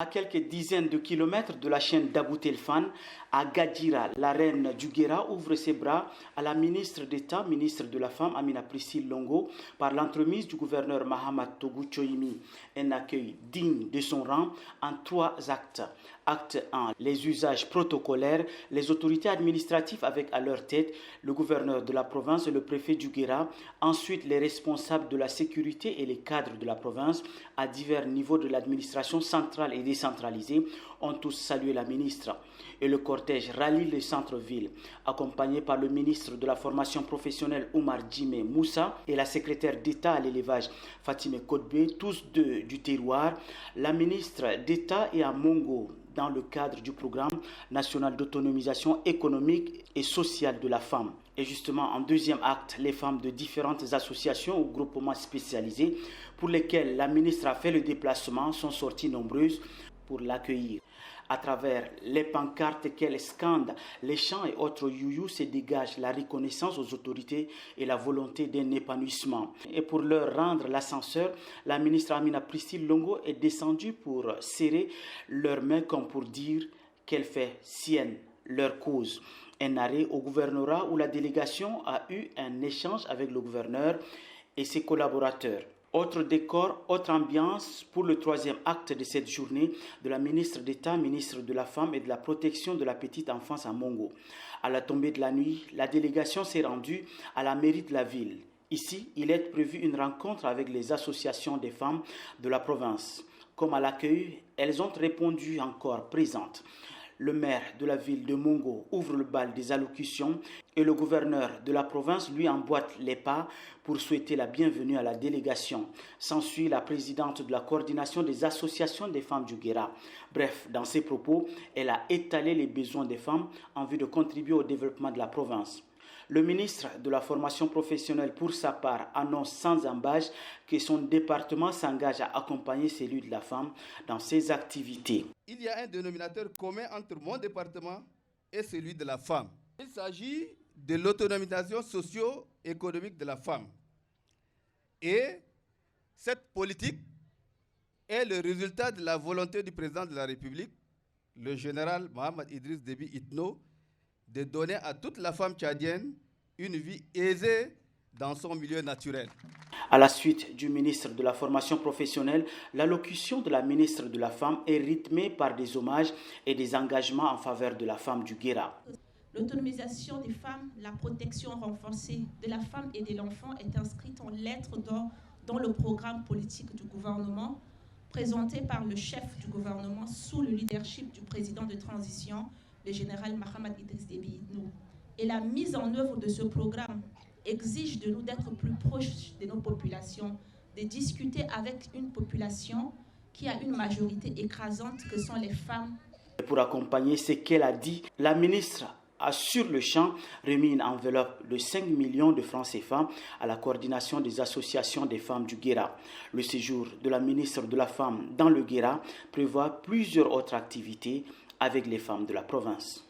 À quelques dizaines de kilomètres de la chaîne d'Abou-Telfan, à Gadjira, la reine du Guéra ouvre ses bras à la ministre d'État, ministre de la Femme, Amina Priscille Longo, par l'entremise du gouverneur Mahamat Togo Choimi. Un accueil digne de son rang en 3 actes. Acte 1, les usages protocolaires, les autorités administratives avec à leur tête le gouverneur de la province et le préfet du Guéra. Ensuite, les responsables de la sécurité et les cadres de la province à divers niveaux de l'administration centrale et décentralisée ont tous salué la ministre. Et le cortège rallie le centre-ville, accompagné par le ministre de la formation professionnelle Oumar Djimé Moussa et la secrétaire d'État à l'élevage Fatime Kodbe, tous deux du terroir. La ministre d'État est à Mongo, dans le cadre du programme national d'autonomisation économique et sociale de la femme. Et justement, en deuxième acte, les femmes de différentes associations ou groupements spécialisés pour lesquels la ministre a fait le déplacement sont sorties nombreuses pour l'accueillir. À travers les pancartes qu'elle scande, les chants et autres youyou se dégage la reconnaissance aux autorités et la volonté d'un épanouissement. Et pour leur rendre l'ascenseur, la ministre Amina Priscille Longo est descendue pour serrer leurs mains comme pour dire qu'elle fait sienne leur cause. Un arrêt au gouvernorat où la délégation a eu un échange avec le gouverneur et ses collaborateurs. Autre décor, autre ambiance pour le 3e acte de cette journée de la ministre d'État, ministre de la Femme et de la Protection de la Petite Enfance à Mongo. À la tombée de la nuit, la délégation s'est rendue à la mairie de la ville. Ici, il est prévu une rencontre avec les associations des femmes de la province. Comme à l'accueil, elles ont répondu encore présentes. Le maire de la ville de Mongo ouvre le bal des allocutions et le gouverneur de la province lui emboîte les pas pour souhaiter la bienvenue à la délégation. S'ensuit la présidente de la coordination des associations des femmes du Guéra. Bref, dans ses propos, elle a étalé les besoins des femmes en vue de contribuer au développement de la province. Le ministre de la formation professionnelle, pour sa part, annonce sans embâche que son département s'engage à accompagner celui de la femme dans ses activités. Il y a un dénominateur commun entre mon département et celui de la femme. Il s'agit de l'autonomisation socio-économique de la femme. Et cette politique est le résultat de la volonté du président de la République, le général Mohamed Idriss Déby Itno, de donner à toute la femme tchadienne une vie aisée dans son milieu naturel. À la suite du ministre de la formation professionnelle, l'allocution de la ministre de la Femme est rythmée par des hommages et des engagements en faveur de la femme du Guéra. L'autonomisation des femmes, la protection renforcée de la femme et de l'enfant est inscrite en lettres d'or dans le programme politique du gouvernement présenté par le chef du gouvernement sous le leadership du président de transition, le général Mohamed Idriss Déby Itno. Et la mise en œuvre de ce programme exige de nous d'être plus proches de nos populations, de discuter avec une population qui a une majorité écrasante que sont les femmes. Pour accompagner ce qu'elle a dit, la ministre a sur le champ remis une enveloppe de 5 millions de francs CFA à la coordination des associations des femmes du Guéra. Le séjour de la ministre de la Femme dans le Guéra prévoit plusieurs autres activités avec les femmes de la province.